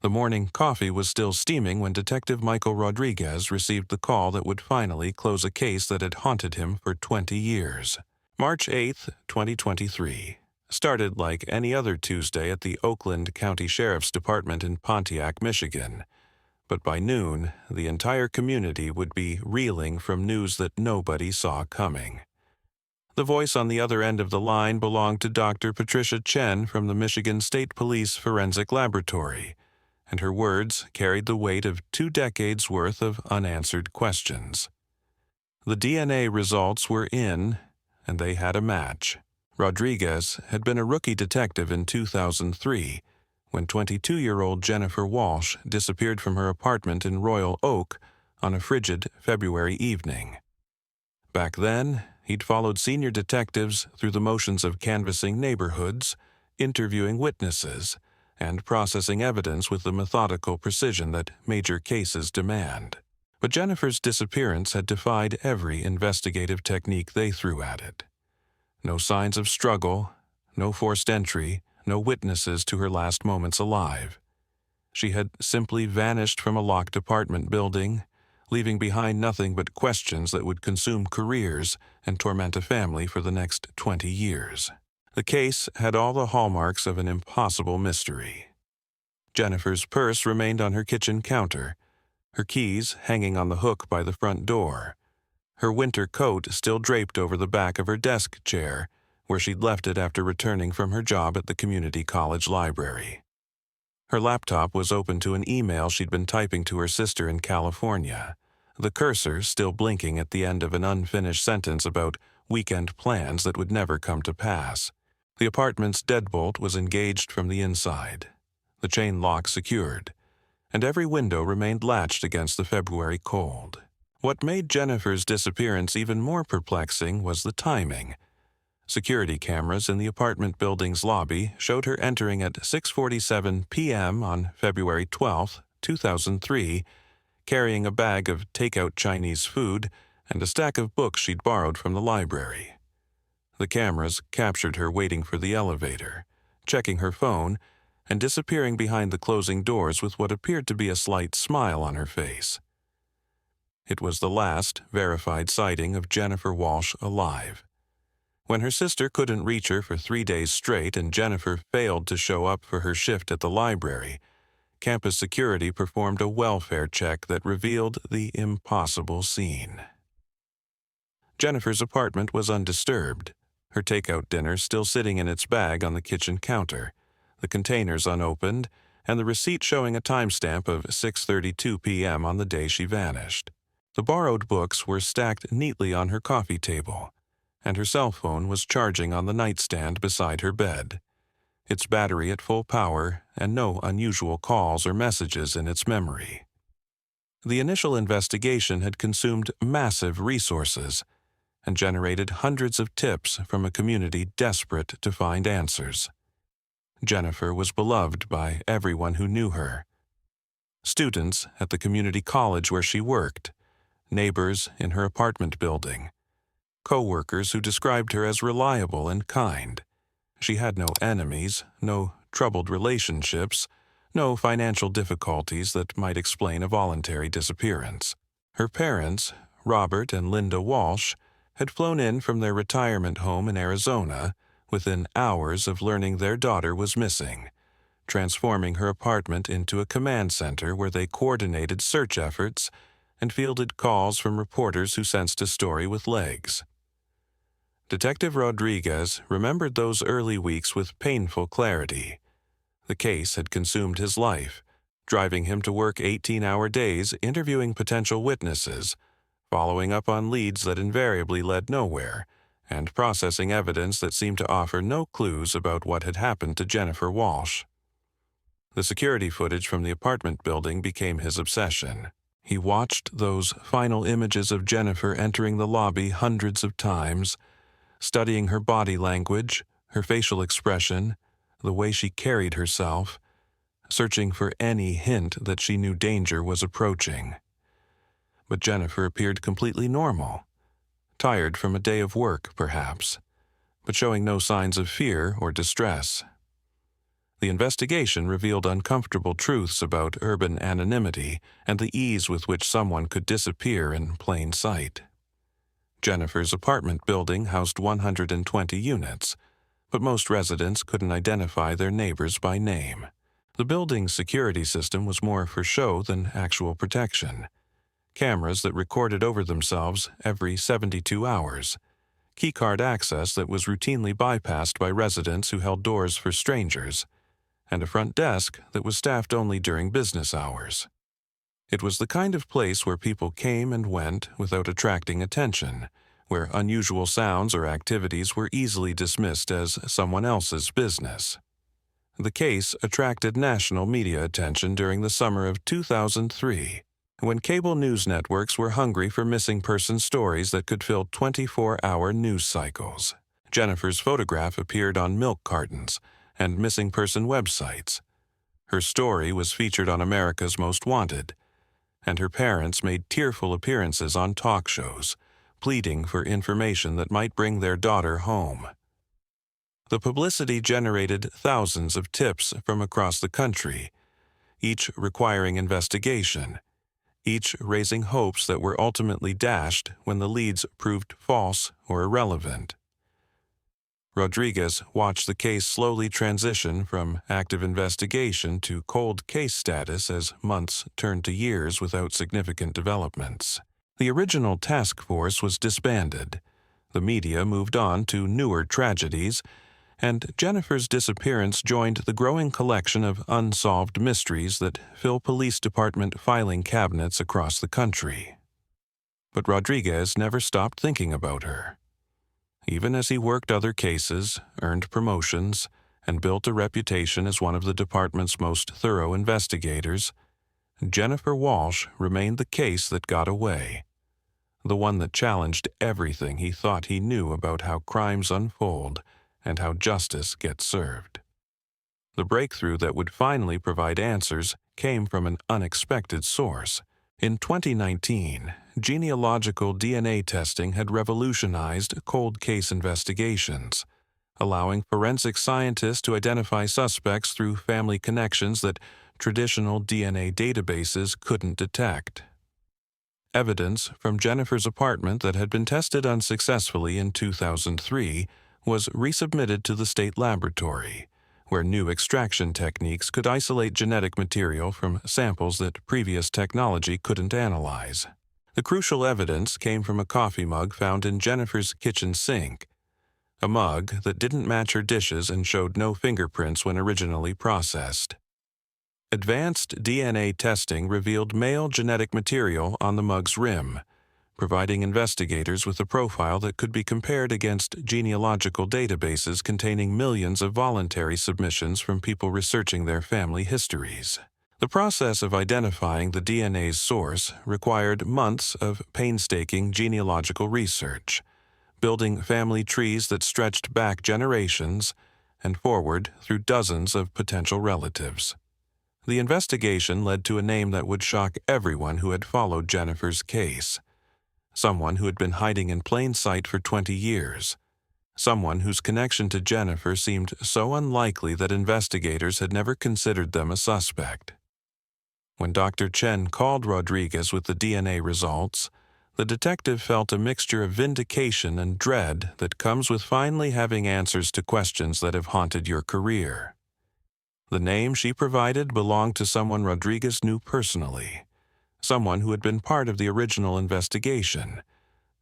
The morning coffee was still steaming when Detective Michael Rodriguez received the call that would finally close a case that had haunted him for 20 years. March 8, 2023. Started like any other Tuesday at the Oakland County Sheriff's Department in Pontiac, Michigan. But by noon, the entire community would be reeling from news that nobody saw coming. The voice on the other end of the line belonged to Dr. Patricia Chen from the Michigan State Police Forensic Laboratory, and her words carried the weight of 2 decades' worth of unanswered questions. The DNA results were in, and they had a match. Rodriguez had been a rookie detective in 2003, when 22-year-old Jennifer Walsh disappeared from her apartment in Royal Oak on a frigid February evening. Back then, he'd followed senior detectives through the motions of canvassing neighborhoods, interviewing witnesses, and processing evidence with the methodical precision that major cases demand. But Jennifer's disappearance had defied every investigative technique they threw at it. No signs of struggle, no forced entry, no witnesses to her last moments alive. She had simply vanished from a locked apartment building, leaving behind nothing but questions that would consume careers and torment a family for the next 20 years. The case had all the hallmarks of an impossible mystery. Jennifer's purse remained on her kitchen counter, her keys hanging on the hook by the front door, her winter coat still draped over the back of her desk chair, where she'd left it after returning from her job at the community college library. Her laptop was open to an email she'd been typing to her sister in California, the cursor still blinking at the end of an unfinished sentence about weekend plans that would never come to pass. The apartment's deadbolt was engaged from the inside, the chain lock secured, and every window remained latched against the February cold. What made Jennifer's disappearance even more perplexing was the timing. Security cameras in the apartment building's lobby showed her entering at 6:47 p.m. on February 12, 2003, carrying a bag of takeout Chinese food and a stack of books she'd borrowed from the library. The cameras captured her waiting for the elevator, checking her phone, and disappearing behind the closing doors with what appeared to be a slight smile on her face. It was the last verified sighting of Jennifer Walsh alive. When her sister couldn't reach her for 3 days straight and Jennifer failed to show up for her shift at the library, campus security performed a welfare check that revealed the impossible scene. Jennifer's apartment was undisturbed, her takeout dinner still sitting in its bag on the kitchen counter, the containers unopened, and the receipt showing a timestamp of 6:32 p.m. on the day she vanished. The borrowed books were stacked neatly on her coffee table, and her cell phone was charging on the nightstand beside her bed, its battery at full power and no unusual calls or messages in its memory. The initial investigation had consumed massive resources and generated hundreds of tips from a community desperate to find answers. Jennifer was beloved by everyone who knew her. Students at the community college where she worked, neighbors in her apartment building, co-workers who described her as reliable and kind. She had no enemies, no troubled relationships, no financial difficulties that might explain a voluntary disappearance. Her parents, Robert and Linda Walsh, had flown in from their retirement home in Arizona within hours of learning their daughter was missing, transforming her apartment into a command center where they coordinated search efforts and fielded calls from reporters who sensed a story with legs. Detective Rodriguez remembered those early weeks with painful clarity. The case had consumed his life, driving him to work 18-hour days interviewing potential witnesses, following up on leads that invariably led nowhere, and processing evidence that seemed to offer no clues about what had happened to Jennifer Walsh. The security footage from the apartment building became his obsession. He watched those final images of Jennifer entering the lobby hundreds of times, studying her body language, her facial expression, the way she carried herself, searching for any hint that she knew danger was approaching. But Jennifer appeared completely normal, tired from a day of work, perhaps, but showing no signs of fear or distress. The investigation revealed uncomfortable truths about urban anonymity and the ease with which someone could disappear in plain sight. Jennifer's apartment building housed 120 units, but most residents couldn't identify their neighbors by name. The building's security system was more for show than actual protection. Cameras that recorded over themselves every 72 hours, keycard access that was routinely bypassed by residents who held doors for strangers, and a front desk that was staffed only during business hours. It was the kind of place where people came and went without attracting attention, where unusual sounds or activities were easily dismissed as someone else's business. The case attracted national media attention during the summer of 2003, when cable news networks were hungry for missing person stories that could fill 24-hour news cycles. Jennifer's photograph appeared on milk cartons and missing person websites. Her story was featured on America's Most Wanted, and her parents made tearful appearances on talk shows, pleading for information that might bring their daughter home. The publicity generated thousands of tips from across the country, each requiring investigation, each raising hopes that were ultimately dashed when the leads proved false or irrelevant. Rodriguez watched the case slowly transition from active investigation to cold case status as months turned to years without significant developments. The original task force was disbanded, the media moved on to newer tragedies, and Jennifer's disappearance joined the growing collection of unsolved mysteries that fill police department filing cabinets across the country. But Rodriguez never stopped thinking about her. Even as he worked other cases, earned promotions, and built a reputation as one of the department's most thorough investigators, Jennifer Walsh remained the case that got away, the one that challenged everything he thought he knew about how crimes unfold and how justice gets served. The breakthrough that would finally provide answers came from an unexpected source. In 2019, genealogical DNA testing had revolutionized cold case investigations, allowing forensic scientists to identify suspects through family connections that traditional DNA databases couldn't detect. Evidence from Jennifer's apartment that had been tested unsuccessfully in 2003 was resubmitted to the state laboratory, where new extraction techniques could isolate genetic material from samples that previous technology couldn't analyze. The crucial evidence came from a coffee mug found in Jennifer's kitchen sink, a mug that didn't match her dishes and showed no fingerprints when originally processed. Advanced DNA testing revealed male genetic material on the mug's rim, providing investigators with a profile that could be compared against genealogical databases containing millions of voluntary submissions from people researching their family histories. The process of identifying the DNA's source required months of painstaking genealogical research, building family trees that stretched back generations and forward through dozens of potential relatives. The investigation led to a name that would shock everyone who had followed Jennifer's case. Someone who had been hiding in plain sight for 20 years. Someone whose connection to Jennifer seemed so unlikely that investigators had never considered them a suspect. When Dr. Chen called Rodriguez with the DNA results, the detective felt a mixture of vindication and dread that comes with finally having answers to questions that have haunted your career. The name she provided belonged to someone Rodriguez knew personally. Someone who had been part of the original investigation,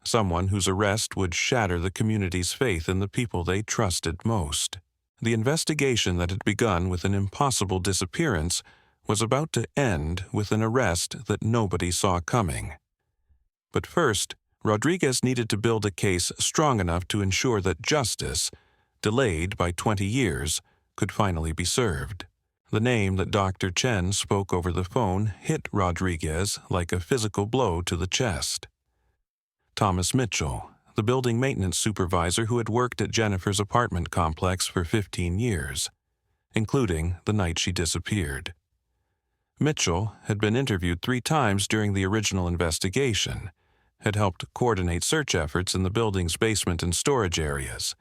someone whose arrest would shatter the community's faith in the people they trusted most. The investigation that had begun with an impossible disappearance was about to end with an arrest that nobody saw coming. But first, Rodriguez needed to build a case strong enough to ensure that justice, delayed by 20 years, could finally be served. The name that Dr. Chen spoke over the phone hit Rodriguez like a physical blow to the chest. Thomas Mitchell, the building maintenance supervisor who had worked at Jennifer's apartment complex for 15 years, including the night she disappeared. Mitchell had been interviewed 3 times during the original investigation, had helped coordinate search efforts in the building's basement and storage areas,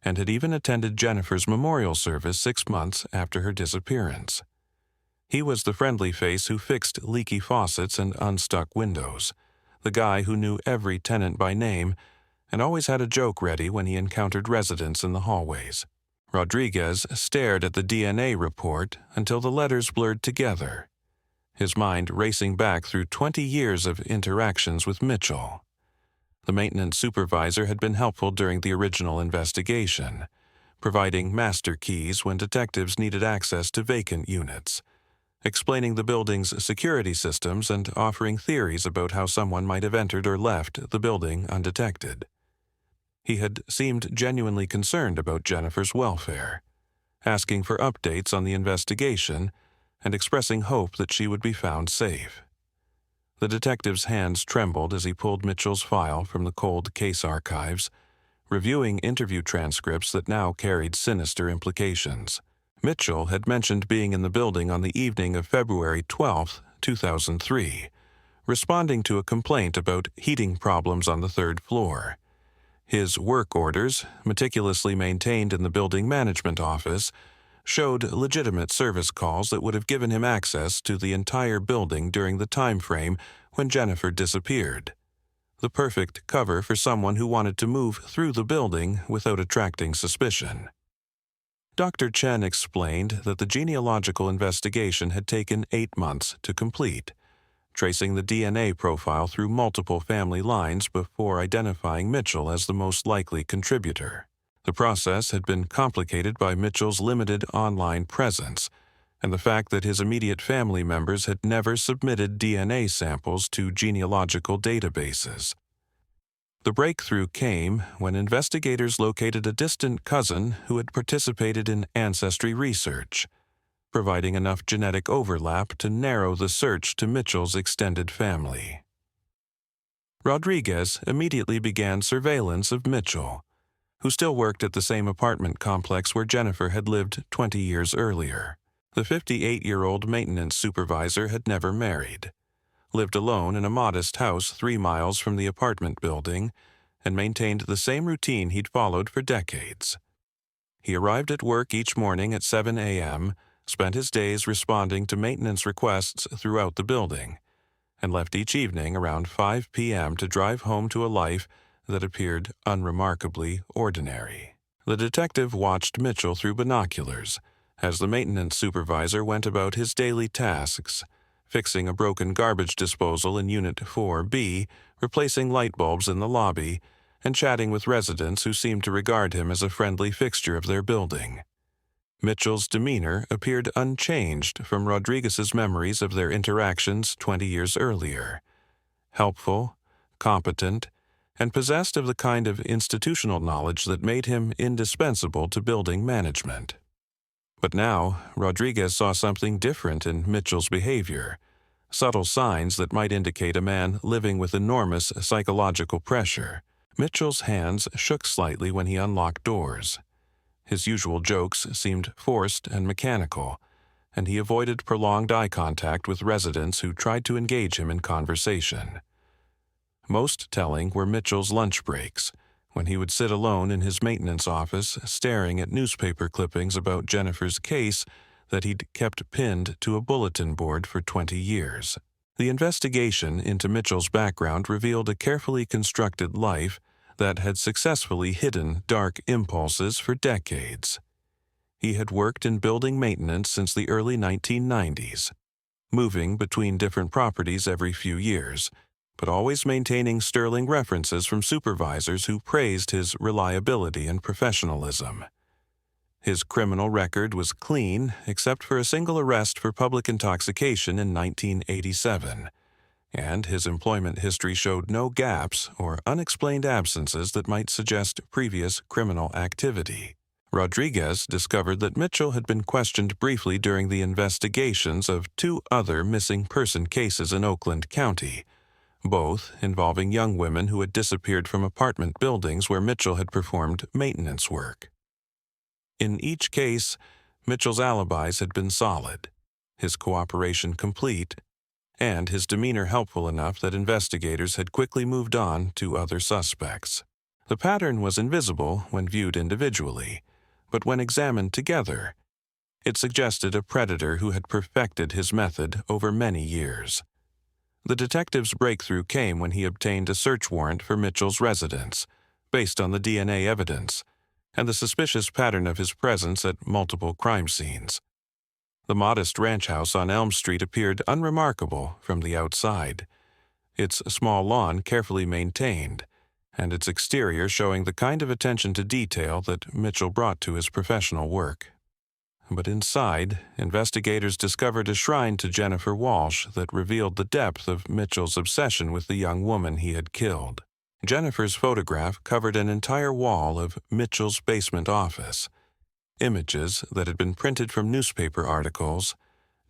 and had even attended Jennifer's memorial service 6 months after her disappearance. He was the friendly face who fixed leaky faucets and unstuck windows, the guy who knew every tenant by name and always had a joke ready when he encountered residents in the hallways. Rodriguez stared at the DNA report until the letters blurred together, his mind racing back through 20 years of interactions with Mitchell. The maintenance supervisor had been helpful during the original investigation, providing master keys when detectives needed access to vacant units, explaining the building's security systems and offering theories about how someone might have entered or left the building undetected. He had seemed genuinely concerned about Jennifer's welfare, asking for updates on the investigation and expressing hope that she would be found safe. The detective's hands trembled as he pulled Mitchell's file from the cold case archives, reviewing interview transcripts that now carried sinister implications. Mitchell had mentioned being in the building on the evening of February 12, 2003, responding to a complaint about heating problems on the third floor. His work orders, meticulously maintained in the building management office, showed legitimate service calls that would have given him access to the entire building during the time frame when Jennifer disappeared. The perfect cover for someone who wanted to move through the building without attracting suspicion. Dr. Chen explained that the genealogical investigation had taken 8 months to complete, tracing the DNA profile through multiple family lines before identifying Mitchell as the most likely contributor. The process had been complicated by Mitchell's limited online presence and the fact that his immediate family members had never submitted DNA samples to genealogical databases. The breakthrough came when investigators located a distant cousin who had participated in ancestry research, providing enough genetic overlap to narrow the search to Mitchell's extended family. Rodriguez immediately began surveillance of Mitchell, who still worked at the same apartment complex where Jennifer had lived 20 years earlier. The 58-year-old maintenance supervisor had never married, lived alone in a modest house 3 miles from the apartment building, and maintained the same routine he'd followed for decades. He arrived at work each morning at 7 a.m., spent his days responding to maintenance requests throughout the building, and left each evening around 5 p.m. to drive home to a life that appeared unremarkably ordinary. The detective watched Mitchell through binoculars as the maintenance supervisor went about his daily tasks, fixing a broken garbage disposal in Unit 4B, replacing light bulbs in the lobby, and chatting with residents who seemed to regard him as a friendly fixture of their building. Mitchell's demeanor appeared unchanged from Rodriguez's memories of their interactions 20 years earlier. Helpful, competent, and possessed of the kind of institutional knowledge that made him indispensable to building management. But now, Rodriguez saw something different in Mitchell's behavior, subtle signs that might indicate a man living with enormous psychological pressure. Mitchell's hands shook slightly when he unlocked doors. His usual jokes seemed forced and mechanical, and he avoided prolonged eye contact with residents who tried to engage him in conversation. Most telling were Mitchell's lunch breaks, when he would sit alone in his maintenance office staring at newspaper clippings about Jennifer's case that he'd kept pinned to a bulletin board for 20 years. The investigation into Mitchell's background revealed a carefully constructed life that had successfully hidden dark impulses for decades. He had worked in building maintenance since the early 1990s, moving between different properties every few years, but always maintaining sterling references from supervisors who praised his reliability and professionalism. His criminal record was clean, except for a single arrest for public intoxication in 1987, and his employment history showed no gaps or unexplained absences that might suggest previous criminal activity. Rodriguez discovered that Mitchell had been questioned briefly during the investigations of 2 other missing person cases in Oakland County, both involving young women who had disappeared from apartment buildings where Mitchell had performed maintenance work. In each case, Mitchell's alibis had been solid, his cooperation complete, and his demeanor helpful enough that investigators had quickly moved on to other suspects. The pattern was invisible when viewed individually, but when examined together, it suggested a predator who had perfected his method over many years. The detective's breakthrough came when he obtained a search warrant for Mitchell's residence, based on the DNA evidence, and the suspicious pattern of his presence at multiple crime scenes. The modest ranch house on Elm Street appeared unremarkable from the outside, its small lawn carefully maintained, and its exterior showing the kind of attention to detail that Mitchell brought to his professional work. But inside, investigators discovered a shrine to Jennifer Walsh that revealed the depth of Mitchell's obsession with the young woman he had killed. Jennifer's photograph covered an entire wall of Mitchell's basement office. Images that had been printed from newspaper articles,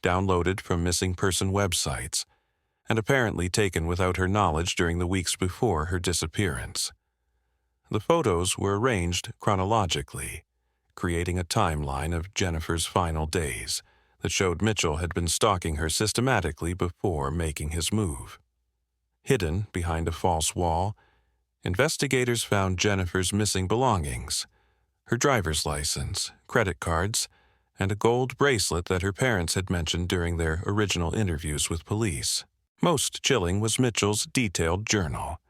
downloaded from missing person websites, and apparently taken without her knowledge during the weeks before her disappearance. The photos were arranged chronologically, creating a timeline of Jennifer's final days that showed Mitchell had been stalking her systematically before making his move. Hidden behind a false wall, investigators found Jennifer's missing belongings, her driver's license, credit cards, and a gold bracelet that her parents had mentioned during their original interviews with police. Most chilling was Mitchell's detailed journal,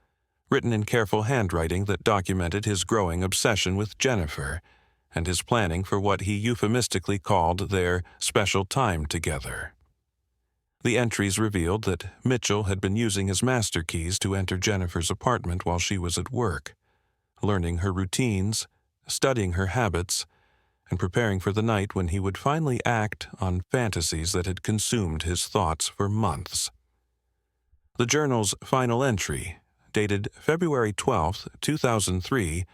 written in careful handwriting that documented his growing obsession with Jennifer and his planning for what he euphemistically called their special time together. The entries revealed that Mitchell had been using his master keys to enter Jennifer's apartment while she was at work, learning her routines, studying her habits, and preparing for the night when he would finally act on fantasies that had consumed his thoughts for months. The journal's final entry, dated February 12, 2003,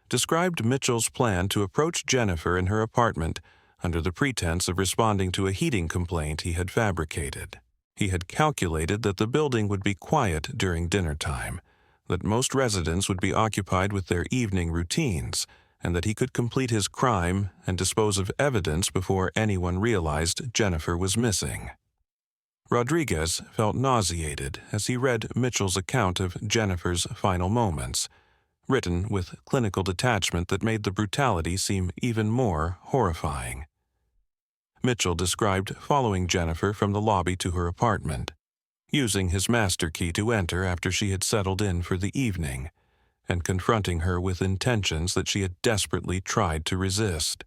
described Mitchell's plan to approach Jennifer in her apartment under the pretense of responding to a heating complaint he had fabricated. He had calculated that the building would be quiet during dinner time, that most residents would be occupied with their evening routines, and that he could complete his crime and dispose of evidence before anyone realized Jennifer was missing. Rodriguez felt nauseated as he read Mitchell's account of Jennifer's final moments, written with clinical detachment that made the brutality seem even more horrifying. Mitchell described following Jennifer from the lobby to her apartment, using his master key to enter after she had settled in for the evening, and confronting her with intentions that she had desperately tried to resist.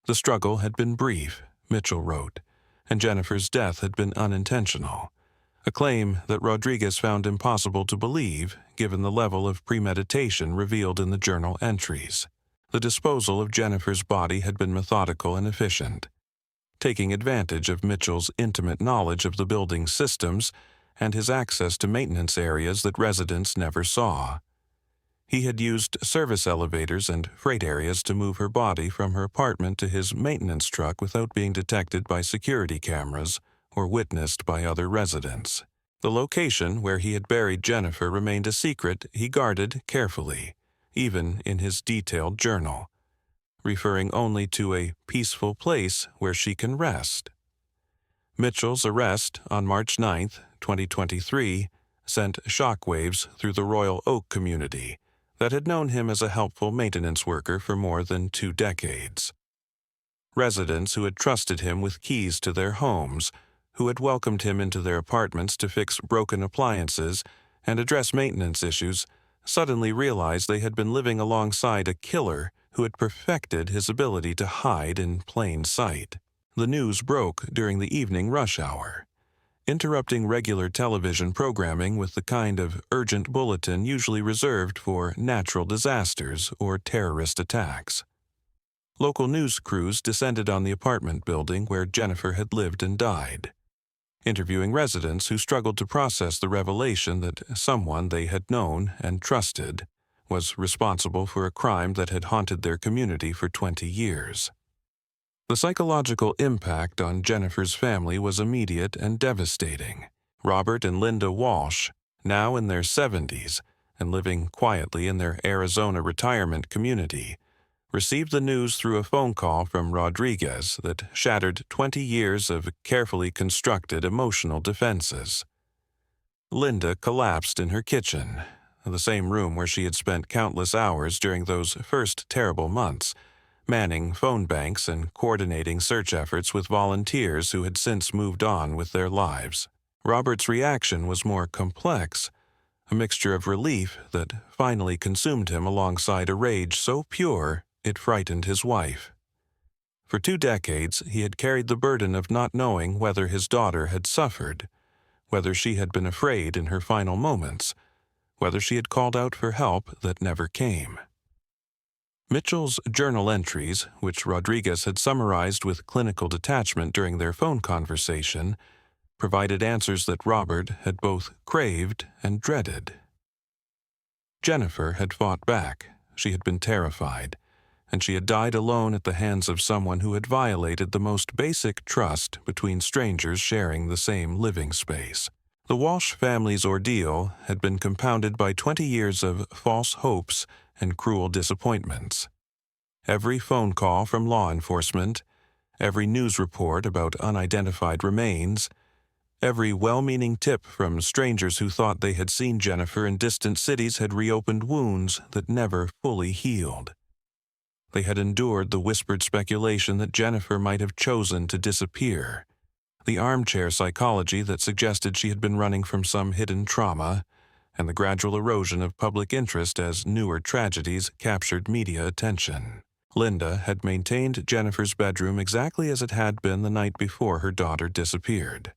The struggle had been brief, Mitchell wrote, and Jennifer's death had been unintentional, a claim that Rodriguez found impossible to believe given the level of premeditation revealed in the journal entries. The disposal of Jennifer's body had been methodical and efficient, taking advantage of Mitchell's intimate knowledge of the building's systems and his access to maintenance areas that residents never saw. He had used service elevators and freight areas to move her body from her apartment to his maintenance truck without being detected by security cameras or witnessed by other residents. The location where he had buried Jennifer remained a secret he guarded carefully, even in his detailed journal, referring only to a peaceful place where she can rest. Mitchell's arrest on March 9, 2023, sent shockwaves through the Royal Oak community that had known him as a helpful maintenance worker for more than 2 decades. Residents who had trusted him with keys to their homes, who had welcomed him into their apartments to fix broken appliances and address maintenance issues, suddenly realized they had been living alongside a killer who had perfected his ability to hide in plain sight. The news broke during the evening rush hour, interrupting regular television programming with the kind of urgent bulletin usually reserved for natural disasters or terrorist attacks. Local news crews descended on the apartment building where Jennifer had lived and died, interviewing residents who struggled to process the revelation that someone they had known and trusted was responsible for a crime that had haunted their community for 20 years. The psychological impact on Jennifer's family was immediate and devastating. Robert and Linda Walsh, now in their 70s and living quietly in their Arizona retirement community, received the news through a phone call from Rodriguez that shattered 20 years of carefully constructed emotional defenses. Linda collapsed in her kitchen, the same room where she had spent countless hours during those first terrible months, manning phone banks and coordinating search efforts with volunteers who had since moved on with their lives. Robert's reaction was more complex, a mixture of relief that finally consumed him alongside a rage so pure it frightened his wife. For 2 decades, he had carried the burden of not knowing whether his daughter had suffered, whether she had been afraid in her final moments, whether she had called out for help that never came. Mitchell's journal entries, which Rodriguez had summarized with clinical detachment during their phone conversation, provided answers that Robert had both craved and dreaded. Jennifer had fought back. She had been terrified, and she had died alone at the hands of someone who had violated the most basic trust between strangers sharing the same living space. The Walsh family's ordeal had been compounded by 20 years of false hopes and cruel disappointments. Every phone call from law enforcement, every news report about unidentified remains, every well-meaning tip from strangers who thought they had seen Jennifer in distant cities had reopened wounds that never fully healed. They had endured the whispered speculation that Jennifer might have chosen to disappear, the armchair psychology that suggested she had been running from some hidden trauma, and the gradual erosion of public interest as newer tragedies captured media attention. Linda had maintained Jennifer's bedroom exactly as it had been the night before her daughter disappeared,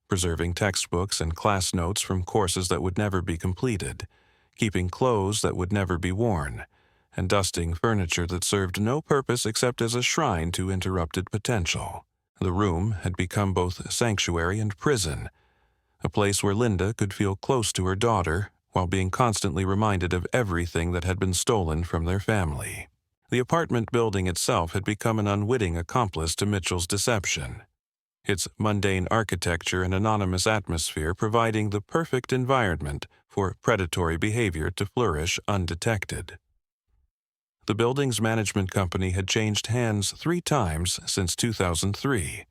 preserving textbooks and class notes from courses that would never be completed, keeping clothes that would never be worn, and dusting furniture that served no purpose except as a shrine to interrupted potential. The room had become both sanctuary and prison, a place where Linda could feel close to her daughter while being constantly reminded of everything that had been stolen from their family. The apartment building itself had become an unwitting accomplice to Mitchell's deception, its mundane architecture and anonymous atmosphere providing the perfect environment for predatory behavior to flourish undetected. The building's management company had changed hands 3 times since 2003,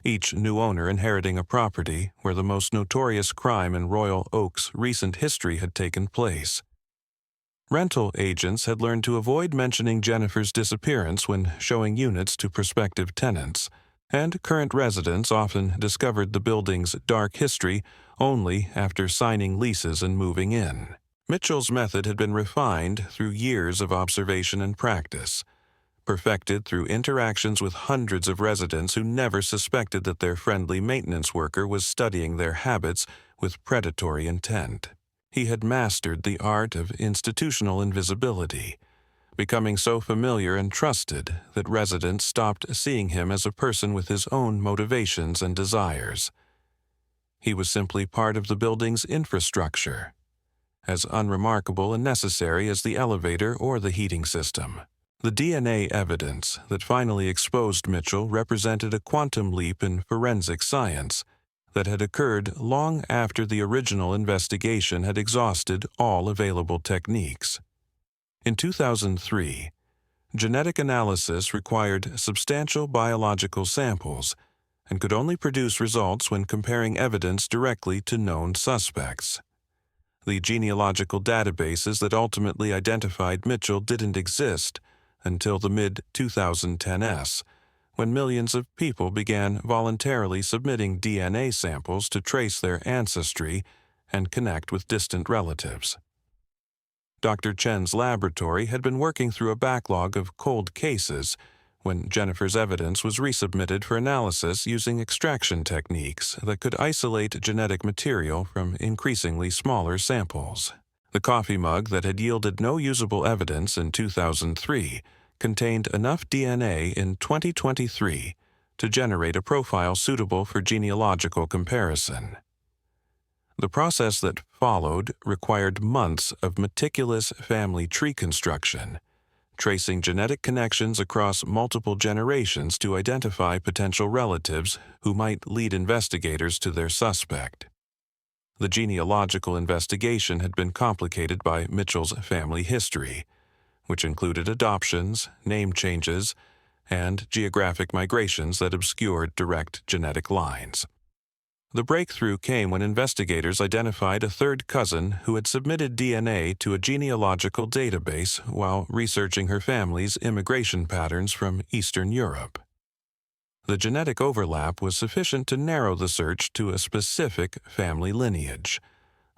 each new owner inheriting a property where the most notorious crime in Royal Oak's recent history had taken place. Rental agents had learned to avoid mentioning Jennifer's disappearance when showing units to prospective tenants, and current residents often discovered the building's dark history only after signing leases and moving in. Mitchell's method had been refined through years of observation and practice, perfected through interactions with hundreds of residents who never suspected that their friendly maintenance worker was studying their habits with predatory intent. He had mastered the art of institutional invisibility, becoming so familiar and trusted that residents stopped seeing him as a person with his own motivations and desires. He was simply part of the building's infrastructure, as unremarkable and necessary as the elevator or the heating system. The DNA evidence that finally exposed Mitchell represented a quantum leap in forensic science that had occurred long after the original investigation had exhausted all available techniques. In 2003, genetic analysis required substantial biological samples and could only produce results when comparing evidence directly to known suspects. The genealogical databases that ultimately identified Mitchell didn't exist until the mid-2010s, when millions of people began voluntarily submitting DNA samples to trace their ancestry and connect with distant relatives. Dr. Chen's laboratory had been working through a backlog of cold cases when Jennifer's evidence was resubmitted for analysis using extraction techniques that could isolate genetic material from increasingly smaller samples. The coffee mug that had yielded no usable evidence in 2003 contained enough DNA in 2023 to generate a profile suitable for genealogical comparison. The process that followed required months of meticulous family tree construction, tracing genetic connections across multiple generations to identify potential relatives who might lead investigators to their suspect. The genealogical investigation had been complicated by Mitchell's family history, which included adoptions, name changes, and geographic migrations that obscured direct genetic lines. The breakthrough came when investigators identified a third cousin who had submitted DNA to a genealogical database while researching her family's immigration patterns from Eastern Europe. The genetic overlap was sufficient to narrow the search to a specific family lineage,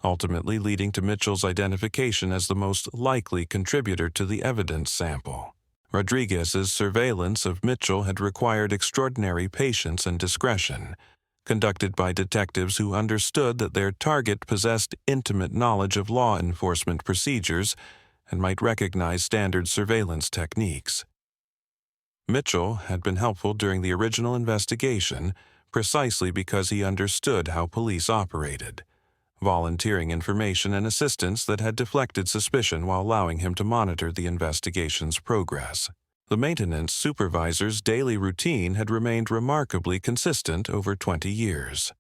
ultimately leading to Mitchell's identification as the most likely contributor to the evidence sample. Rodriguez's surveillance of Mitchell had required extraordinary patience and discretion, conducted by detectives who understood that their target possessed intimate knowledge of law enforcement procedures and might recognize standard surveillance techniques. Mitchell had been helpful during the original investigation precisely because he understood how police operated, volunteering information and assistance that had deflected suspicion while allowing him to monitor the investigation's progress. The maintenance supervisor's daily routine had remained remarkably consistent over 20 years,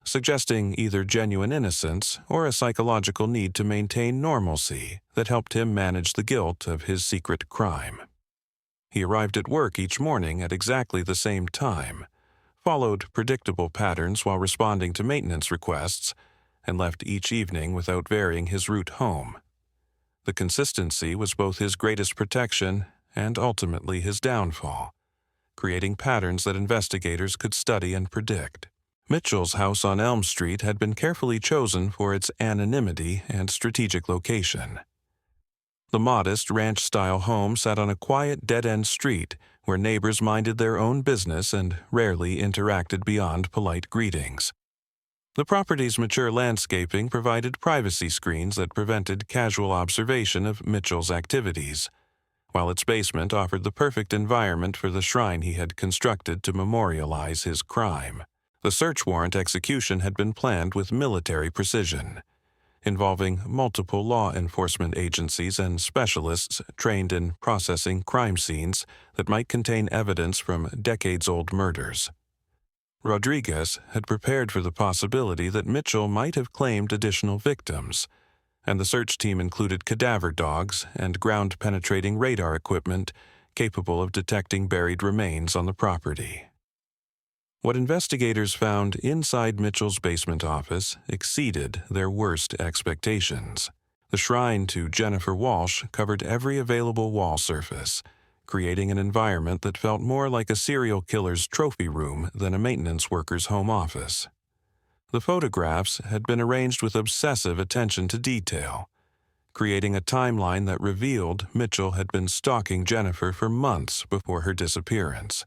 suggesting either genuine innocence or a psychological need to maintain normalcy that helped him manage the guilt of his secret crime. He arrived at work each morning at exactly the same time, followed predictable patterns while responding to maintenance requests, and left each evening without varying his route home. The consistency was both his greatest protection and ultimately his downfall, creating patterns that investigators could study and predict. Mitchell's house on Elm Street had been carefully chosen for its anonymity and strategic location. The modest ranch-style home sat on a quiet dead-end street where neighbors minded their own business and rarely interacted beyond polite greetings. The property's mature landscaping provided privacy screens that prevented casual observation of Mitchell's activities, while its basement offered the perfect environment for the shrine he had constructed to memorialize his crime. The search warrant execution had been planned with military precision, involving multiple law enforcement agencies and specialists trained in processing crime scenes that might contain evidence from decades-old murders. Rodriguez had prepared for the possibility that Mitchell might have claimed additional victims, and the search team included cadaver dogs and ground-penetrating radar equipment capable of detecting buried remains on the property. What investigators found inside Mitchell's basement office exceeded their worst expectations. The shrine to Jennifer Walsh covered every available wall surface, creating an environment that felt more like a serial killer's trophy room than a maintenance worker's home office. The photographs had been arranged with obsessive attention to detail, creating a timeline that revealed Mitchell had been stalking Jennifer for months before her disappearance,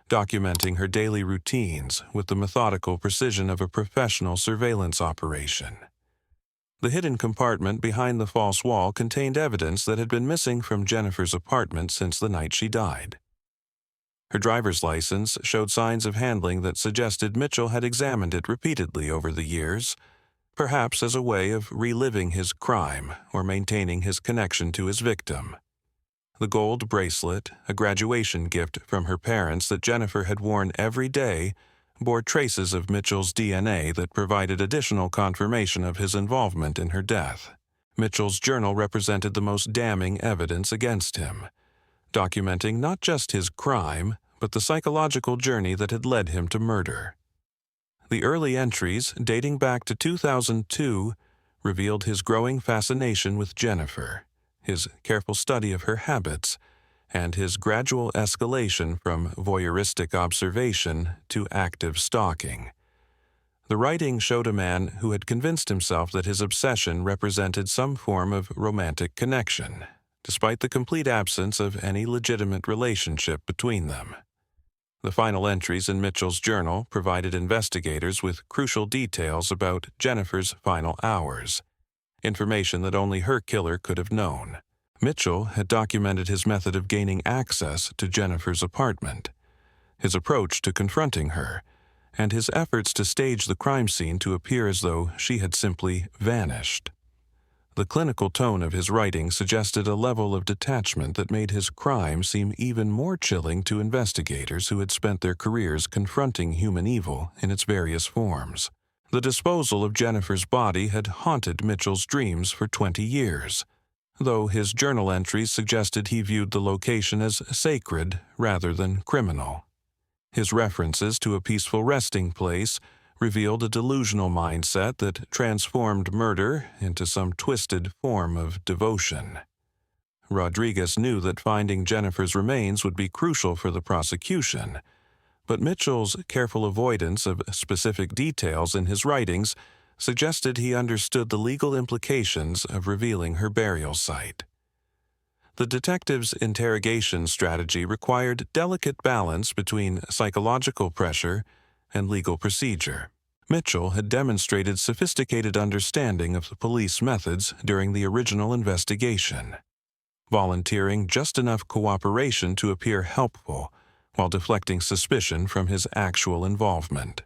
documenting her daily routines with the methodical precision of a professional surveillance operation. The hidden compartment behind the false wall contained evidence that had been missing from Jennifer's apartment since the night she died. Her driver's license showed signs of handling that suggested Mitchell had examined it repeatedly over the years, perhaps as a way of reliving his crime or maintaining his connection to his victim. The gold bracelet, a graduation gift from her parents that Jennifer had worn every day, bore traces of Mitchell's DNA that provided additional confirmation of his involvement in her death. Mitchell's journal represented the most damning evidence against him, documenting not just his crime, but the psychological journey that had led him to murder. The early entries, dating back to 2002, revealed his growing fascination with Jennifer, his careful study of her habits, and his gradual escalation from voyeuristic observation to active stalking. The writing showed a man who had convinced himself that his obsession represented some form of romantic connection, despite the complete absence of any legitimate relationship between them. The final entries in Mitchell's journal provided investigators with crucial details about Jennifer's final hours, information that only her killer could have known. Mitchell had documented his method of gaining access to Jennifer's apartment, his approach to confronting her, and his efforts to stage the crime scene to appear as though she had simply vanished. The clinical tone of his writing suggested a level of detachment that made his crime seem even more chilling to investigators who had spent their careers confronting human evil in its various forms. The disposal of Jennifer's body had haunted Mitchell's dreams for 20 years, though his journal entries suggested he viewed the location as sacred rather than criminal. His references to a peaceful resting place revealed a delusional mindset that transformed murder into some twisted form of devotion. Rodriguez knew that finding Jennifer's remains would be crucial for the prosecution, but Mitchell's careful avoidance of specific details in his writings suggested he understood the legal implications of revealing her burial site. The detective's interrogation strategy required delicate balance between psychological pressure and legal procedure. Mitchell had demonstrated sophisticated understanding of the police methods during the original investigation, volunteering just enough cooperation to appear helpful while deflecting suspicion from his actual involvement.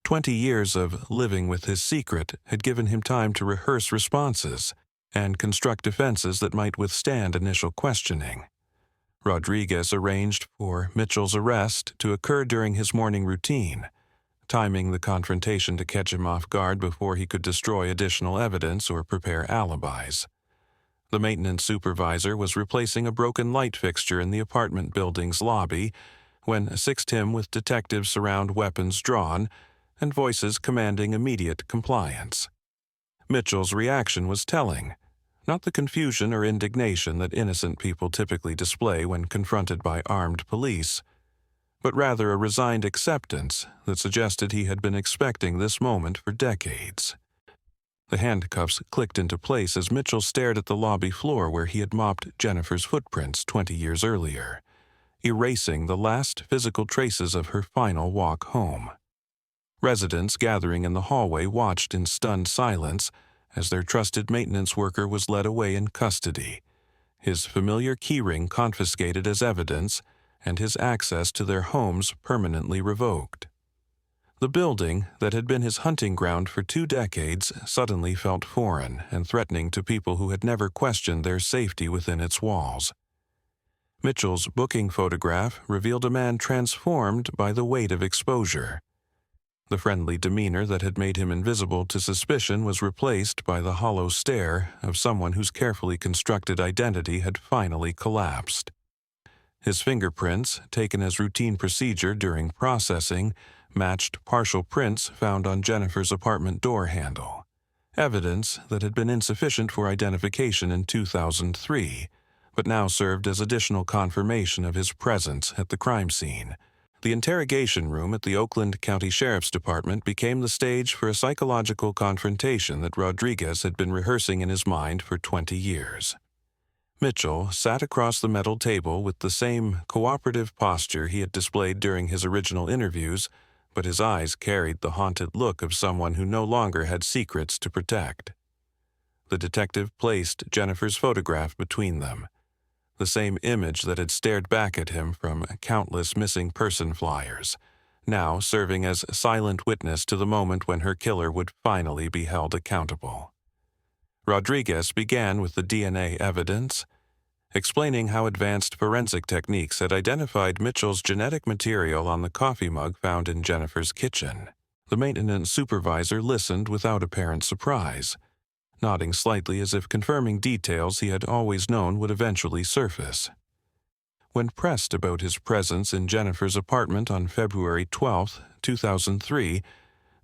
20 years of living with his secret had given him time to rehearse responses and construct defenses that might withstand initial questioning. Rodriguez arranged for Mitchell's arrest to occur during his morning routine, timing the confrontation to catch him off guard before he could destroy additional evidence or prepare alibis. The maintenance supervisor was replacing a broken light fixture in the apartment building's lobby when assist him with detectives around weapons drawn and voices commanding immediate compliance. Mitchell's reaction was telling, not the confusion or indignation that innocent people typically display when confronted by armed police, but rather a resigned acceptance that suggested he had been expecting this moment for decades. The handcuffs clicked into place as Mitchell stared at the lobby floor where he had mopped Jennifer's footprints 20 years earlier, erasing the last physical traces of her final walk home. Residents gathering in the hallway watched in stunned silence as their trusted maintenance worker was led away in custody, his familiar keyring confiscated as evidence and his access to their homes permanently revoked. The building that had been his hunting ground for 2 decades suddenly felt foreign and threatening to people who had never questioned their safety within its walls. Mitchell's booking photograph revealed a man transformed by the weight of exposure. The friendly demeanor that had made him invisible to suspicion was replaced by the hollow stare of someone whose carefully constructed identity had finally collapsed. His fingerprints, taken as routine procedure during processing, matched partial prints found on Jennifer's apartment door handle, evidence that had been insufficient for identification in 2003, but now served as additional confirmation of his presence at the crime scene. The interrogation room at the Oakland County Sheriff's Department became the stage for a psychological confrontation that Rodriguez had been rehearsing in his mind for 20 years. Mitchell sat across the metal table with the same cooperative posture he had displayed during his original interviews, but his eyes carried the haunted look of someone who no longer had secrets to protect. The detective placed Jennifer's photograph between them, the same image that had stared back at him from countless missing person flyers, now serving as silent witness to the moment when her killer would finally be held accountable. Rodriguez began with the DNA evidence, explaining how advanced forensic techniques had identified Mitchell's genetic material on the coffee mug found in Jennifer's kitchen. The maintenance supervisor listened without apparent surprise, nodding slightly as if confirming details he had always known would eventually surface. When pressed about his presence in Jennifer's apartment on February 12, 2003,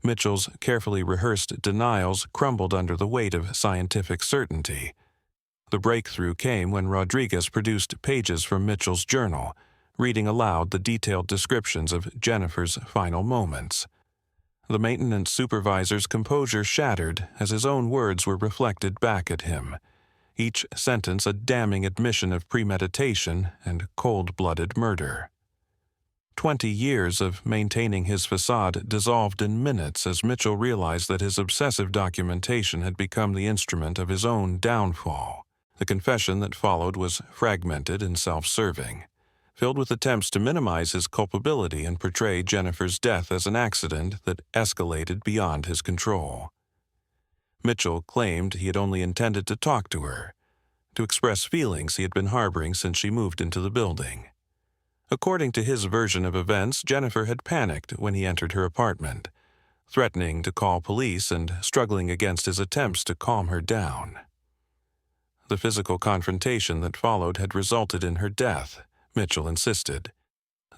Mitchell's carefully rehearsed denials crumbled under the weight of scientific certainty. The breakthrough came when Rodriguez produced pages from Mitchell's journal, reading aloud the detailed descriptions of Jennifer's final moments. The maintenance supervisor's composure shattered as his own words were reflected back at him, each sentence a damning admission of premeditation and cold-blooded murder. 20 years of maintaining his facade dissolved in minutes as Mitchell realized that his obsessive documentation had become the instrument of his own downfall. The confession that followed was fragmented and self-serving, filled with attempts to minimize his culpability and portray Jennifer's death as an accident that escalated beyond his control. Mitchell claimed he had only intended to talk to her, to express feelings he had been harboring since she moved into the building. According to his version of events, Jennifer had panicked when he entered her apartment, threatening to call police and struggling against his attempts to calm her down. The physical confrontation that followed had resulted in her death, Mitchell insisted.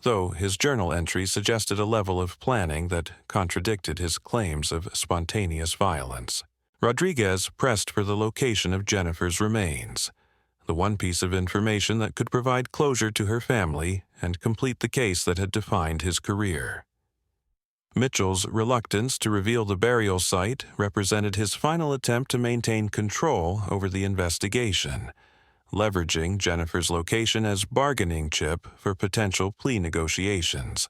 though his journal entries suggested a level of planning that contradicted his claims of spontaneous violence. Rodriguez pressed for the location of Jennifer's remains, the one piece of information that could provide closure to her family and complete the case that had defined his career. Mitchell's reluctance to reveal the burial site represented his final attempt to maintain control over the investigation, leveraging Jennifer's location as bargaining chip for potential plea negotiations.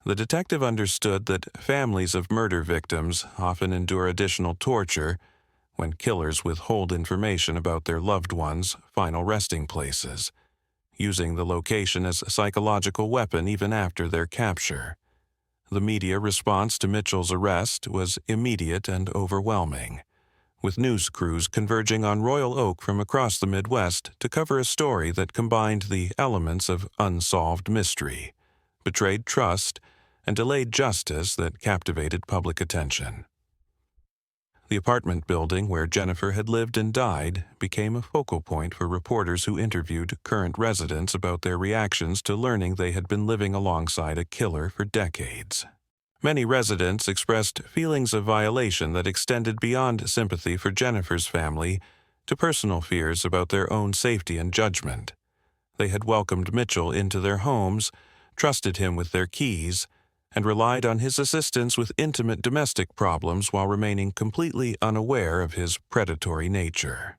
The detective understood that families of murder victims often endure additional torture when killers withhold information about their loved ones' final resting places, using the location as a psychological weapon even after their capture. The media response to Mitchell's arrest was immediate and overwhelming, with news crews converging on Royal Oak from across the Midwest to cover a story that combined the elements of unsolved mystery, betrayed trust, and delayed justice that captivated public attention. The apartment building where Jennifer had lived and died became a focal point for reporters who interviewed current residents about their reactions to learning they had been living alongside a killer for decades. Many residents expressed feelings of violation that extended beyond sympathy for Jennifer's family to personal fears about their own safety and judgment. They had welcomed Mitchell into their homes, trusted him with their keys, and relied on his assistance with intimate domestic problems while remaining completely unaware of his predatory nature.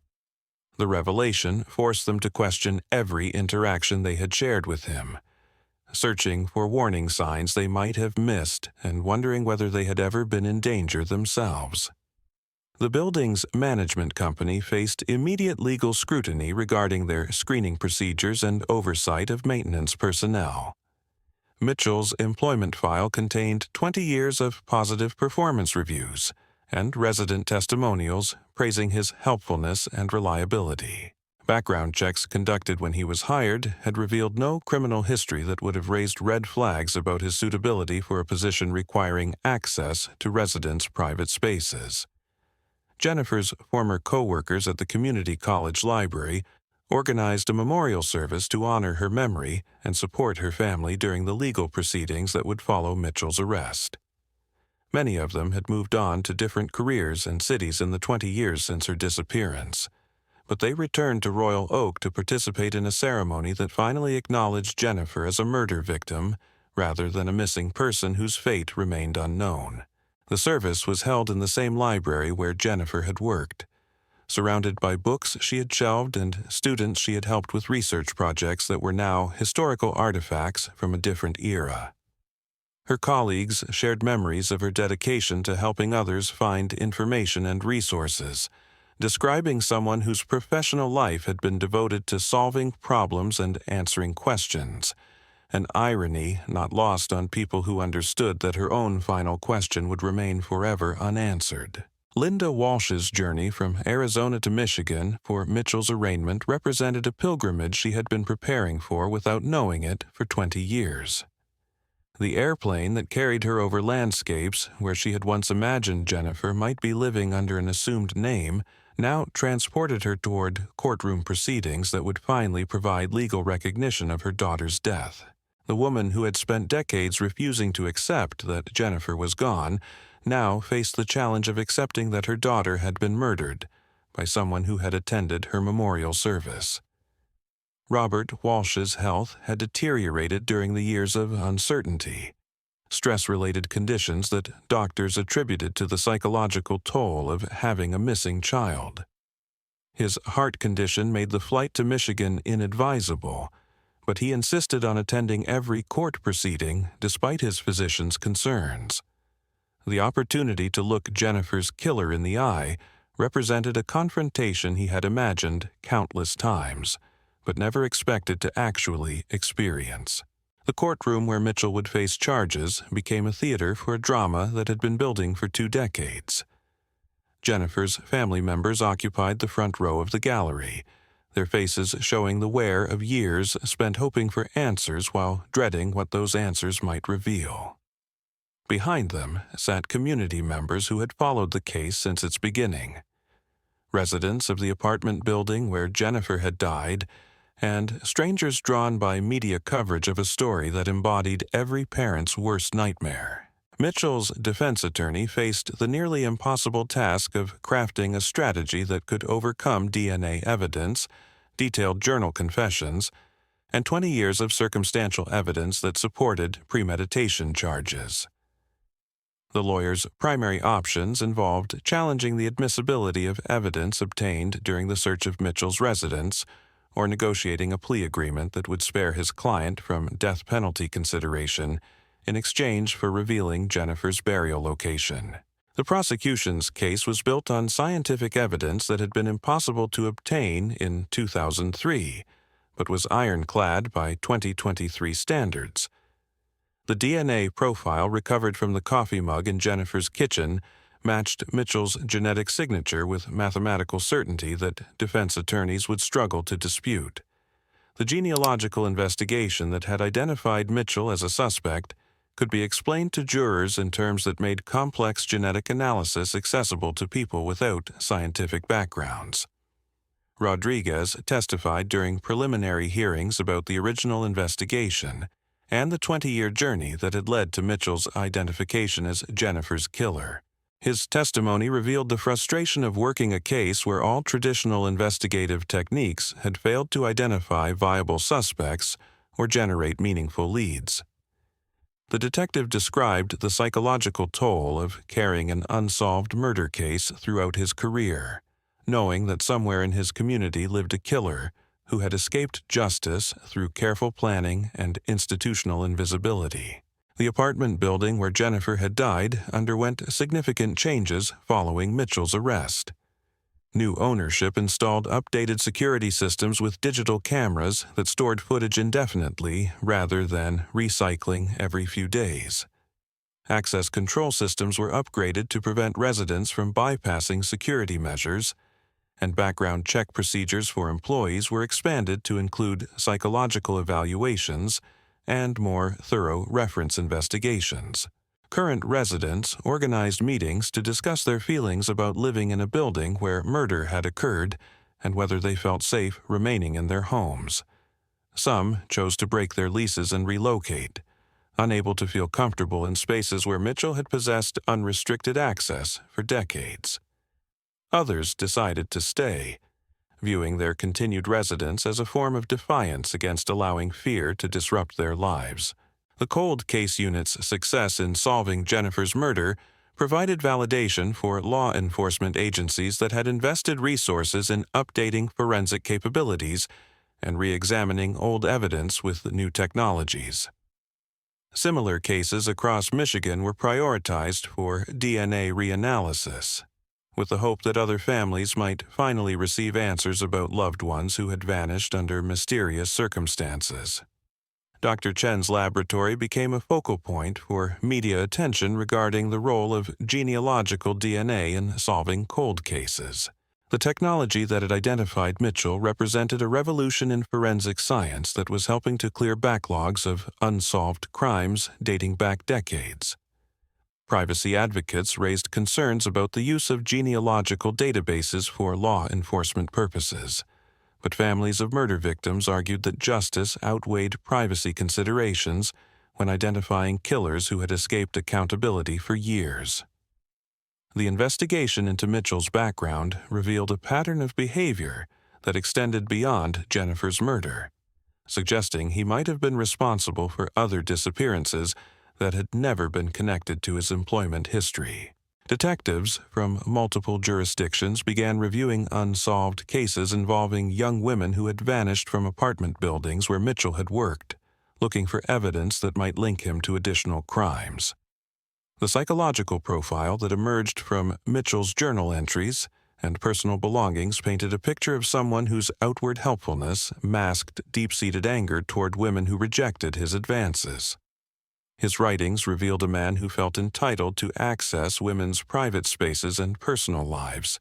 The revelation forced them to question every interaction they had shared with him, searching for warning signs they might have missed and wondering whether they had ever been in danger themselves. The building's management company faced immediate legal scrutiny regarding their screening procedures and oversight of maintenance personnel. Mitchell's employment file contained 20 years of positive performance reviews and resident testimonials praising his helpfulness and reliability. Background checks conducted when he was hired had revealed no criminal history that would have raised red flags about his suitability for a position requiring access to residents' private spaces. Jennifer's former co-workers at the community college library organized a memorial service to honor her memory and support her family during the legal proceedings that would follow Mitchell's arrest. Many of them had moved on to different careers and cities in the 20 years since her disappearance, but they returned to Royal Oak to participate in a ceremony that finally acknowledged Jennifer as a murder victim rather than a missing person whose fate remained unknown. The service was held in the same library where Jennifer had worked, surrounded by books she had shelved and students she had helped with research projects that were now historical artifacts from a different era. Her colleagues shared memories of her dedication to helping others find information and resources, describing someone whose professional life had been devoted to solving problems and answering questions, an irony not lost on people who understood that her own final question would remain forever unanswered. Linda Walsh's journey from Arizona to Michigan for Mitchell's arraignment represented a pilgrimage she had been preparing for without knowing it for 20 years. The airplane that carried her over landscapes where she had once imagined Jennifer might be living under an assumed name now transported her toward courtroom proceedings that would finally provide legal recognition of her daughter's death. The woman who had spent decades refusing to accept that Jennifer was gone now faced the challenge of accepting that her daughter had been murdered by someone who had attended her memorial service. Robert Walsh's health had deteriorated during the years of uncertainty, stress-related conditions that doctors attributed to the psychological toll of having a missing child. His heart condition made the flight to Michigan inadvisable, but he insisted on attending every court proceeding despite his physician's concerns. The opportunity to look Jennifer's killer in the eye represented a confrontation he had imagined countless times, but never expected to actually experience. The courtroom where Mitchell would face charges became a theater for a drama that had been building for 2 decades. Jennifer's family members occupied the front row of the gallery, their faces showing the wear of years spent hoping for answers while dreading what those answers might reveal. Behind them sat community members who had followed the case since its beginning. Residents of the apartment building where Jennifer had died and strangers drawn by media coverage of a story that embodied every parent's worst nightmare. Mitchell's defense attorney faced the nearly impossible task of crafting a strategy that could overcome DNA evidence, detailed journal confessions, and 20 years of circumstantial evidence that supported premeditation charges. The lawyer's primary options involved challenging the admissibility of evidence obtained during the search of Mitchell's residence, or negotiating a plea agreement that would spare his client from death penalty consideration in exchange for revealing Jennifer's burial location. The prosecution's case was built on scientific evidence that had been impossible to obtain in 2003, but was ironclad by 2023 standards. The DNA profile recovered from the coffee mug in Jennifer's kitchen matched Mitchell's genetic signature with mathematical certainty that defense attorneys would struggle to dispute. The genealogical investigation that had identified Mitchell as a suspect could be explained to jurors in terms that made complex genetic analysis accessible to people without scientific backgrounds. Rodriguez testified during preliminary hearings about the original investigation and the 20-year journey that had led to Mitchell's identification as Jennifer's killer. His testimony revealed the frustration of working a case where all traditional investigative techniques had failed to identify viable suspects or generate meaningful leads. The detective described the psychological toll of carrying an unsolved murder case throughout his career, knowing that somewhere in his community lived a killer who had escaped justice through careful planning and institutional invisibility. The apartment building where Jennifer had died underwent significant changes following Mitchell's arrest. New ownership installed updated security systems with digital cameras that stored footage indefinitely rather than recycling every few days. Access control systems were upgraded to prevent residents from bypassing security measures, and background check procedures for employees were expanded to include psychological evaluations and more thorough reference investigations. Current residents organized meetings to discuss their feelings about living in a building where murder had occurred and whether they felt safe remaining in their homes. Some chose to break their leases and relocate, unable to feel comfortable in spaces where Mitchell had possessed unrestricted access for decades. Others decided to stay, viewing their continued residence as a form of defiance against allowing fear to disrupt their lives. The cold case unit's success in solving Jennifer's murder provided validation for law enforcement agencies that had invested resources in updating forensic capabilities and re-examining old evidence with new technologies. Similar cases across Michigan were prioritized for DNA reanalysis, with the hope that other families might finally receive answers about loved ones who had vanished under mysterious circumstances. Dr. Chen's laboratory became a focal point for media attention regarding the role of genealogical DNA in solving cold cases. The technology that had identified Mitchell represented a revolution in forensic science that was helping to clear backlogs of unsolved crimes dating back decades. Privacy advocates raised concerns about the use of genealogical databases for law enforcement purposes, but families of murder victims argued that justice outweighed privacy considerations when identifying killers who had escaped accountability for years. The investigation into Mitchell's background revealed a pattern of behavior that extended beyond Jennifer's murder, suggesting he might have been responsible for other disappearances that had never been connected to his employment history. Detectives from multiple jurisdictions began reviewing unsolved cases involving young women who had vanished from apartment buildings where Mitchell had worked, looking for evidence that might link him to additional crimes. The psychological profile that emerged from Mitchell's journal entries and personal belongings painted a picture of someone whose outward helpfulness masked deep-seated anger toward women who rejected his advances. His writings revealed a man who felt entitled to access women's private spaces and personal lives,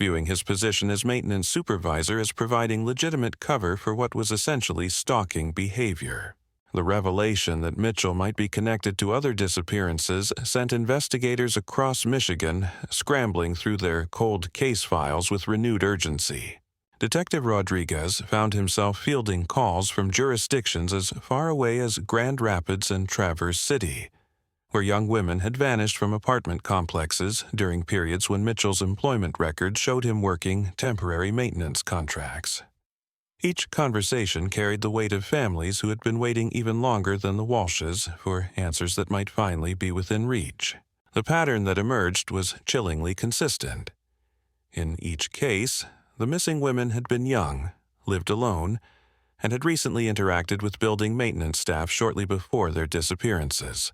viewing his position as maintenance supervisor as providing legitimate cover for what was essentially stalking behavior. The revelation that Mitchell might be connected to other disappearances sent investigators across Michigan scrambling through their cold case files with renewed urgency. Detective Rodriguez found himself fielding calls from jurisdictions as far away as Grand Rapids and Traverse City, where young women had vanished from apartment complexes during periods when Mitchell's employment record showed him working temporary maintenance contracts. Each conversation carried the weight of families who had been waiting even longer than the Walshes for answers that might finally be within reach. The pattern that emerged was chillingly consistent. In each case, the missing women had been young, lived alone, and had recently interacted with building maintenance staff shortly before their disappearances.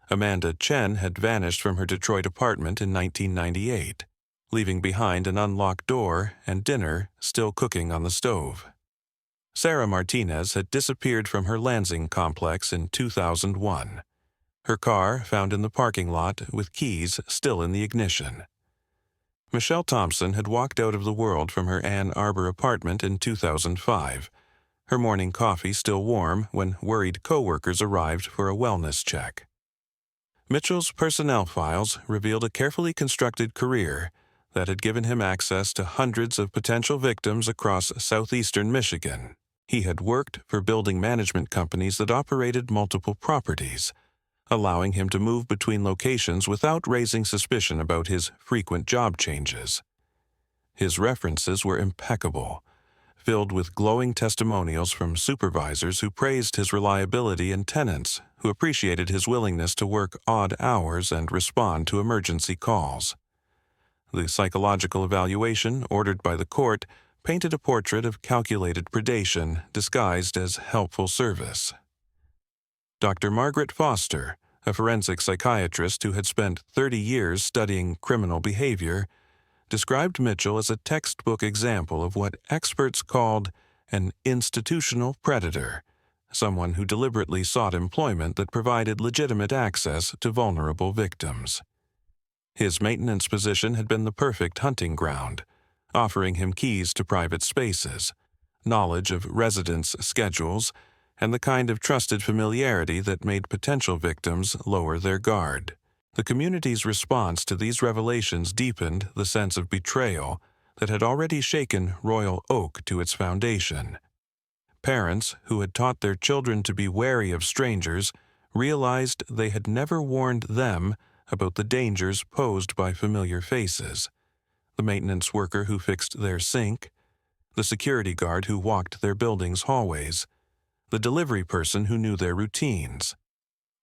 Amanda Chen had vanished from her Detroit apartment in 1998, leaving behind an unlocked door and dinner still cooking on the stove. Sarah Martinez had disappeared from her Lansing complex in 2001. Her car found in the parking lot with keys still in the ignition. Michelle Thompson had walked out of the world from her Ann Arbor apartment in 2005, her morning coffee still warm when worried coworkers arrived for a wellness check. Mitchell's personnel files revealed a carefully constructed career that had given him access to hundreds of potential victims across southeastern Michigan. He had worked for building management companies that operated multiple properties, allowing him to move between locations without raising suspicion about his frequent job changes. His references were impeccable, filled with glowing testimonials from supervisors who praised his reliability and tenants who appreciated his willingness to work odd hours and respond to emergency calls. The psychological evaluation ordered by the court painted a portrait of calculated predation disguised as helpful service. Dr. Margaret Foster, a forensic psychiatrist who had spent 30 years studying criminal behavior, described Mitchell as a textbook example of what experts called an institutional predator, someone who deliberately sought employment that provided legitimate access to vulnerable victims. His maintenance position had been the perfect hunting ground, offering him keys to private spaces, knowledge of residents' schedules, and the kind of trusted familiarity that made potential victims lower their guard. The community's response to these revelations deepened the sense of betrayal that had already shaken Royal Oak to its foundation. Parents who had taught their children to be wary of strangers realized they had never warned them about the dangers posed by familiar faces: the maintenance worker who fixed their sink, the security guard who walked their building's hallways, the delivery person who knew their routines.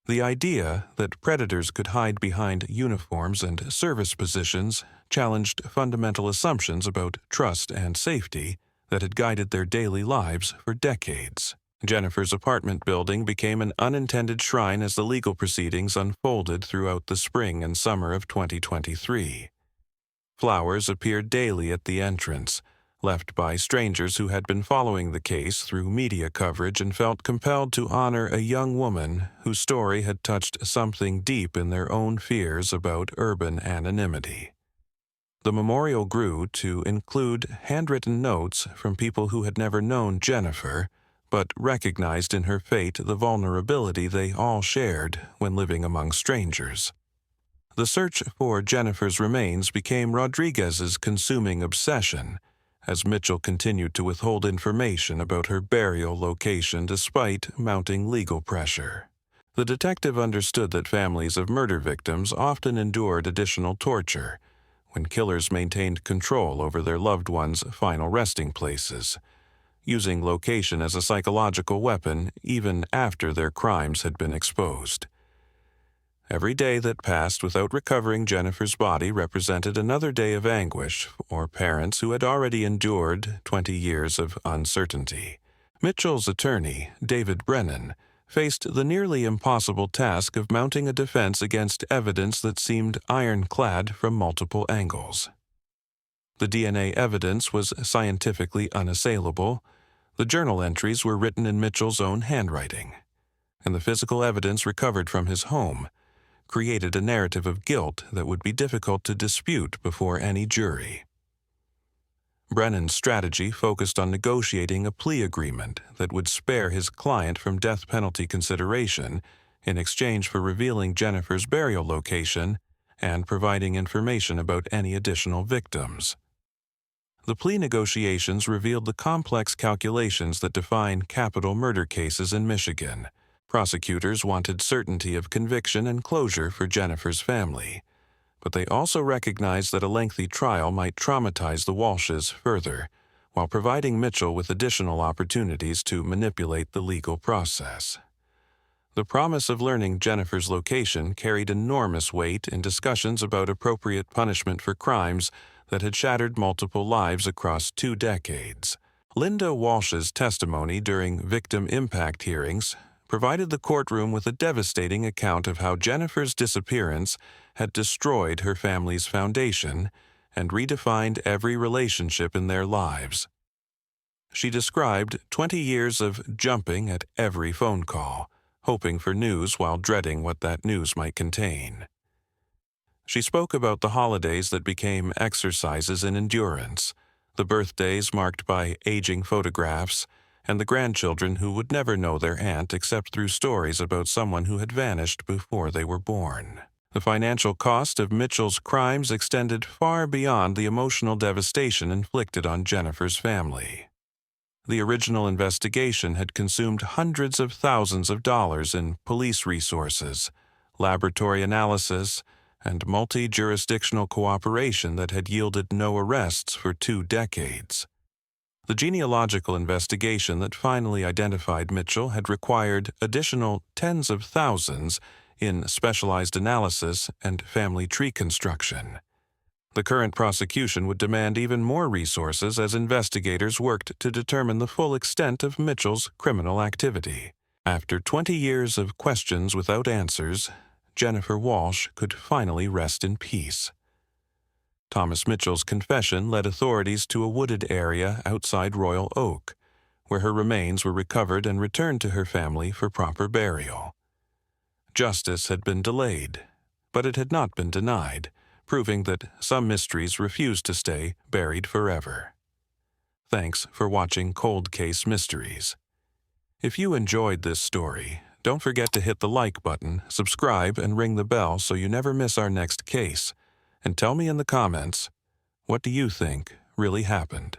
The idea that predators could hide behind uniforms and service positions challenged fundamental assumptions about trust and safety that had guided their daily lives for decades. Jennifer's apartment building became an unintended shrine as the legal proceedings unfolded throughout the spring and summer of 2023. Flowers appeared daily at the entrance, left by strangers who had been following the case through media coverage and felt compelled to honor a young woman whose story had touched something deep in their own fears about urban anonymity. The memorial grew to include handwritten notes from people who had never known Jennifer, but recognized in her fate the vulnerability they all shared when living among strangers. The search for Jennifer's remains became Rodriguez's consuming obsession, as Mitchell continued to withhold information about her burial location despite mounting legal pressure. The detective understood that families of murder victims often endured additional torture when killers maintained control over their loved ones' final resting places, using location as a psychological weapon even after their crimes had been exposed. Every day that passed without recovering Jennifer's body represented another day of anguish for parents who had already endured 20 years of uncertainty. Mitchell's attorney, David Brennan, faced the nearly impossible task of mounting a defense against evidence that seemed ironclad from multiple angles. The DNA evidence was scientifically unassailable, the journal entries were written in Mitchell's own handwriting, and the physical evidence recovered from his home created a narrative of guilt that would be difficult to dispute before any jury. Brennan's strategy focused on negotiating a plea agreement that would spare his client from death penalty consideration in exchange for revealing Jennifer's burial location and providing information about any additional victims. The plea negotiations revealed the complex calculations that define capital murder cases in Michigan. Prosecutors wanted certainty of conviction and closure for Jennifer's family, but they also recognized that a lengthy trial might traumatize the Walshes further, while providing Mitchell with additional opportunities to manipulate the legal process. The promise of learning Jennifer's location carried enormous weight in discussions about appropriate punishment for crimes that had shattered multiple lives across 2 decades. Linda Walsh's testimony during victim impact hearings provided the courtroom with a devastating account of how Jennifer's disappearance had destroyed her family's foundation and redefined every relationship in their lives. She described 20 years of jumping at every phone call, hoping for news while dreading what that news might contain. She spoke about the holidays that became exercises in endurance, the birthdays marked by aging photographs, and the grandchildren who would never know their aunt except through stories about someone who had vanished before they were born. The financial cost of Mitchell's crimes extended far beyond the emotional devastation inflicted on Jennifer's family. The original investigation had consumed hundreds of thousands of dollars in police resources, laboratory analysis, and multi-jurisdictional cooperation that had yielded no arrests for 2 decades. The genealogical investigation that finally identified Mitchell had required additional tens of thousands in specialized analysis and family tree construction. The current prosecution would demand even more resources as investigators worked to determine the full extent of Mitchell's criminal activity. After 20 years of questions without answers, Jennifer Walsh could finally rest in peace. Thomas Mitchell's confession led authorities to a wooded area outside Royal Oak, where her remains were recovered and returned to her family for proper burial. Justice had been delayed, but it had not been denied, proving that some mysteries refused to stay buried forever. Thanks for watching Cold Case Mysteries. If you enjoyed this story, don't forget to hit the like button, subscribe, and ring the bell so you never miss our next case. And tell me in the comments, what do you think really happened?